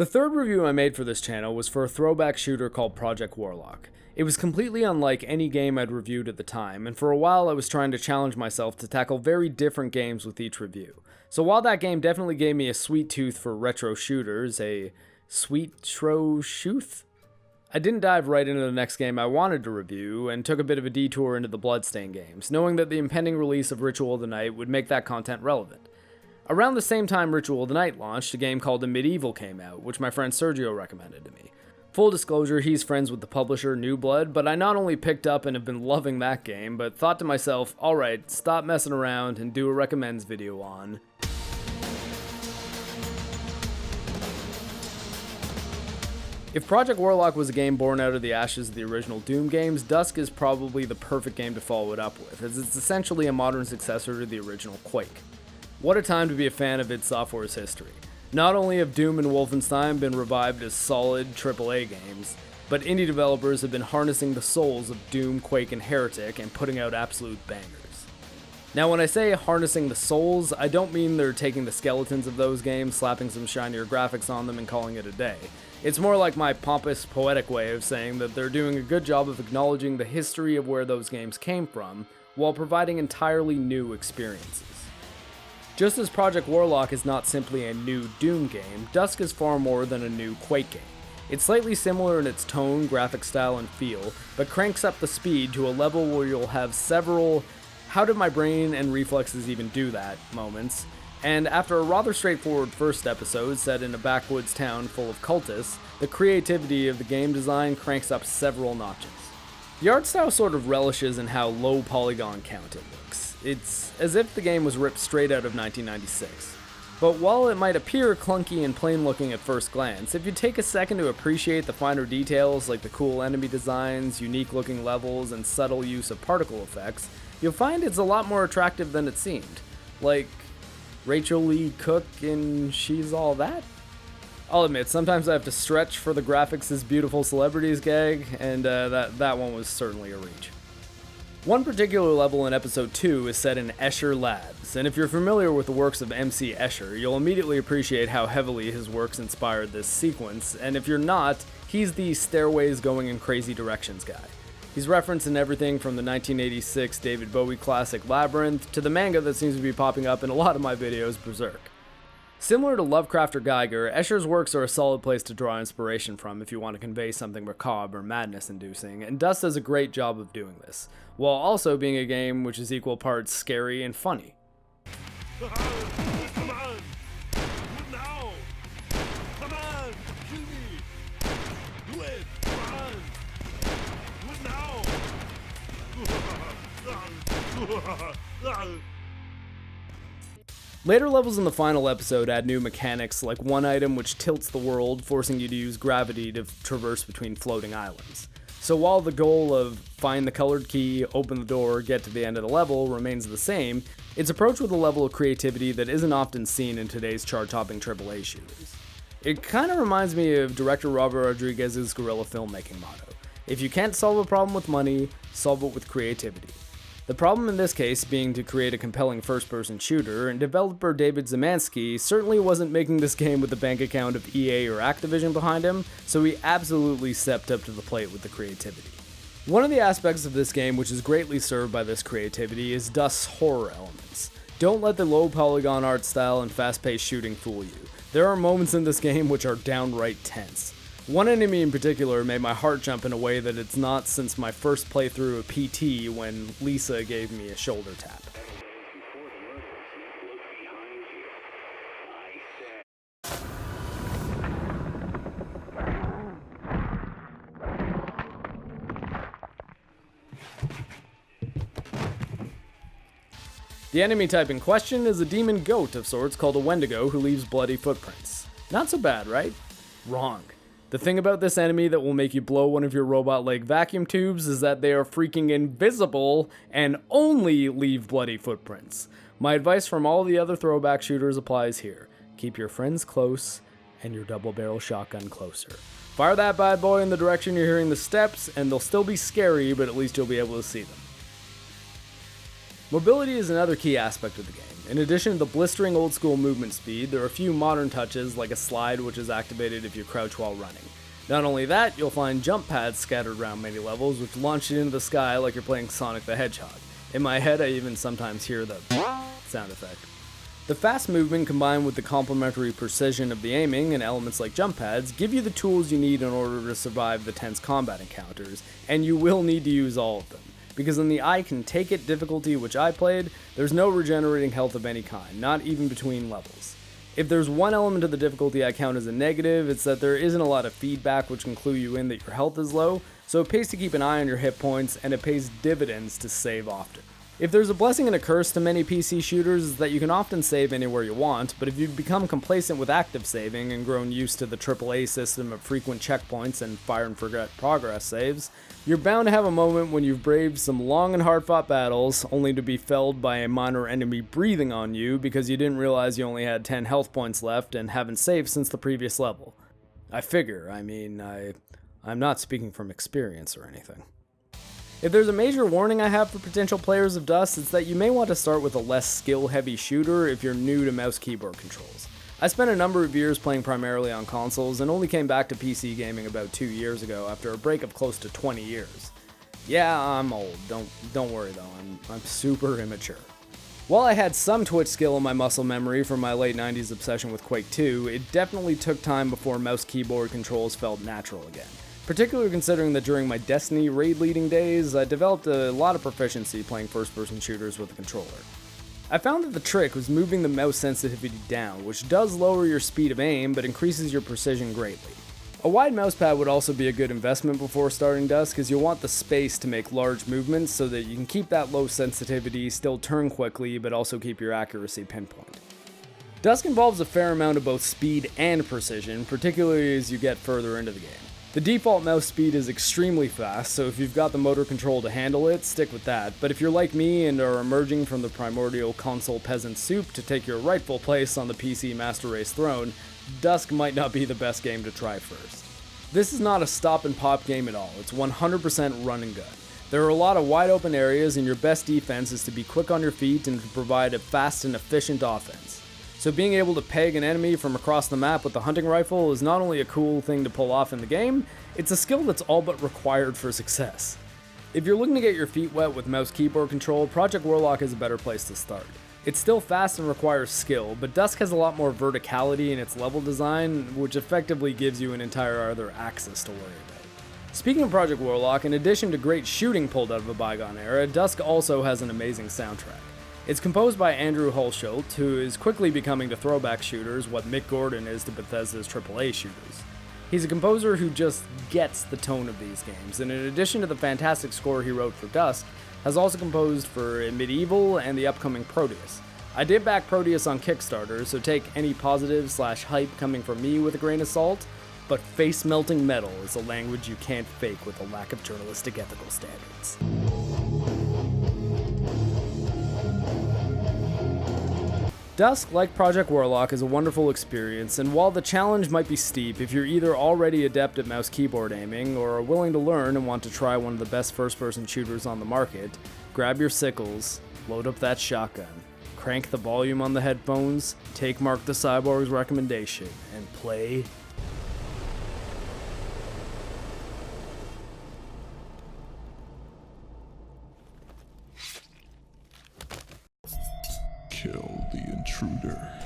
The third review I made for this channel was for a throwback shooter called Project Warlock. It was completely unlike any game I'd reviewed at the time, and for a while I was trying to challenge myself to tackle very different games with each review. So while that game definitely gave me a sweet tooth for retro shooters, I didn't dive right into the next game I wanted to review, and took a bit of a detour into the Bloodstained games, knowing that the impending release of Ritual of the Night would make that content relevant. Around the same time Ritual of the Night launched, a game called The Medieval came out, which my friend Sergio recommended to me. Full disclosure, he's friends with the publisher New Blood, but I not only picked up and have been loving that game, but thought to myself, alright, stop messing around and do a recommends video on If Project Warlock was a game born out of the ashes of the original Doom games, Dusk is probably the perfect game to follow it up with, as it's essentially a modern successor to the original Quake. What a time to be a fan of id Software's history. Not only have Doom and Wolfenstein been revived as solid AAA games, but indie developers have been harnessing the souls of Doom, Quake, and Heretic and putting out absolute bangers. Now when I say harnessing the souls, I don't mean they're taking the skeletons of those games, slapping some shinier graphics on them and calling it a day. It's more like my pompous, poetic way of saying that they're doing a good job of acknowledging the history of where those games came from, while providing entirely new experiences. Just as Project Warlock is not simply a new Doom game, Dusk is far more than a new Quake game. It's slightly similar in its tone, graphic style, and feel, but cranks up the speed to a level where you'll have several "how did my brain and reflexes even do that" moments, and after a rather straightforward first episode set in a backwoods town full of cultists, the creativity of the game design cranks up several notches. The art style sort of relishes in how low polygon count it looks. It's as if the game was ripped straight out of 1996. But while it might appear clunky and plain looking at first glance, if you take a second to appreciate the finer details like the cool enemy designs, unique looking levels, and subtle use of particle effects, you'll find it's a lot more attractive than it seemed. Like Rachel Lee Cook in She's All That? I'll admit, sometimes I have to stretch for the graphics as beautiful celebrities gag, and that one was certainly a reach. One particular level in episode 2 is set in Escher Labs, and if you're familiar with the works of MC Escher, you'll immediately appreciate how heavily his works inspired this sequence, and if you're not, he's the stairways going in crazy directions guy. He's referenced in everything from the 1986 David Bowie classic Labyrinth to the manga that seems to be popping up in a lot of my videos, Berserk. Similar to Lovecraft or Geiger, Escher's works are a solid place to draw inspiration from if you want to convey something macabre or madness-inducing, and Dust does a great job of doing this, while also being a game which is equal parts scary and funny. Come on! Now! Come on! Kill me! Do it! Come on! Do it now! Later levels in the final episode add new mechanics, like one item which tilts the world, forcing you to use gravity to traverse between floating islands. So while the goal of find the colored key, open the door, get to the end of the level remains the same, it's approached with a level of creativity that isn't often seen in today's chart-topping AAA shooters. It kind of reminds me of director Robert Rodriguez's guerrilla filmmaking motto: if you can't solve a problem with money, solve it with creativity. The problem in this case being to create a compelling first-person shooter, and developer David Zemansky certainly wasn't making this game with the bank account of EA or Activision behind him, so he absolutely stepped up to the plate with the creativity. One of the aspects of this game which is greatly served by this creativity is Dust's horror elements. Don't let the low polygon art style and fast-paced shooting fool you. There are moments in this game which are downright tense. One enemy in particular made my heart jump in a way that it's not since my first playthrough of PT when Lisa gave me a shoulder tap. The enemy type in question is a demon goat of sorts called a Wendigo who leaves bloody footprints. Not so bad, right? Wrong. The thing about this enemy that will make you blow one of your robot leg vacuum tubes is that they are freaking invisible and only leave bloody footprints. My advice from all the other throwback shooters applies here. Keep your friends close and your double barrel shotgun closer. Fire that bad boy in the direction you're hearing the steps and they'll still be scary, but at least you'll be able to see them. Mobility is another key aspect of the game. In addition to the blistering old school movement speed, there are a few modern touches like a slide which is activated if you crouch while running. Not only that, you'll find jump pads scattered around many levels which launch you into the sky like you're playing Sonic the Hedgehog. In my head I even sometimes hear the sound effect. The fast movement combined with the complementary precision of the aiming and elements like jump pads give you the tools you need in order to survive the tense combat encounters, and you will need to use all of them. Because in the I Can Take It difficulty which I played, there's no regenerating health of any kind, not even between levels. If there's one element of the difficulty I count as a negative, it's that there isn't a lot of feedback which can clue you in that your health is low, so it pays to keep an eye on your hit points, and it pays dividends to save often. If there's a blessing and a curse to many PC shooters, is that you can often save anywhere you want, but if you've become complacent with active saving and grown used to the AAA system of frequent checkpoints and fire and forget progress saves, you're bound to have a moment when you've braved some long and hard-fought battles, only to be felled by a minor enemy breathing on you because you didn't realize you only had 10 health points left and haven't saved since the previous level. I'm not speaking from experience or anything. If there's a major warning I have for potential players of Dust, it's that you may want to start with a less skill-heavy shooter if you're new to mouse-keyboard controls. I spent a number of years playing primarily on consoles and only came back to PC gaming about 2 years ago after a break of close to 20 years. Yeah, I'm old, don't worry though, I'm super immature. While I had some Twitch skill in my muscle memory from my late 90s obsession with Quake 2, it definitely took time before mouse-keyboard controls felt natural again. Particularly considering that during my Destiny raid leading days, I developed a lot of proficiency playing first-person shooters with a controller. I found that the trick was moving the mouse sensitivity down, which does lower your speed of aim, but increases your precision greatly. A wide mousepad would also be a good investment before starting Dusk, as you'll want the space to make large movements so that you can keep that low sensitivity, still turn quickly, but also keep your accuracy pinpoint. Dusk involves a fair amount of both speed and precision, particularly as you get further into the game. The default mouse speed is extremely fast, so if you've got the motor control to handle it, stick with that. But if you're like me and are emerging from the primordial console peasant soup to take your rightful place on the PC Master Race throne, Dusk might not be the best game to try first. This is not a stop and pop game at all, it's 100% run and gun. There are a lot of wide open areas and your best defense is to be quick on your feet and to provide a fast and efficient offense. So being able to peg an enemy from across the map with the hunting rifle is not only a cool thing to pull off in the game, it's a skill that's all but required for success. If you're looking to get your feet wet with mouse keyboard control, Project Warlock is a better place to start. It's still fast and requires skill, but Dusk has a lot more verticality in its level design, which effectively gives you an entire other axis to worry about. Speaking of Project Warlock, in addition to great shooting pulled out of a bygone era, Dusk also has an amazing soundtrack. It's composed by Andrew Hulshult, who is quickly becoming to throwback shooters what Mick Gordon is to Bethesda's AAA shooters. He's a composer who just gets the tone of these games, and in addition to the fantastic score he wrote for Dusk, has also composed for Medieval and the upcoming Proteus. I did back Proteus on Kickstarter, so take any positive/hype coming from me with a grain of salt, but face-melting metal is a language you can't fake with a lack of journalistic ethical standards. Dusk, like Project Warlock, is a wonderful experience, and while the challenge might be steep, if you're either already adept at mouse-keyboard aiming, or are willing to learn and want to try one of the best first-person shooters on the market, grab your sickles, load up that shotgun, crank the volume on the headphones, take Mark the Cyborg's recommendation, and play Kill the intruder.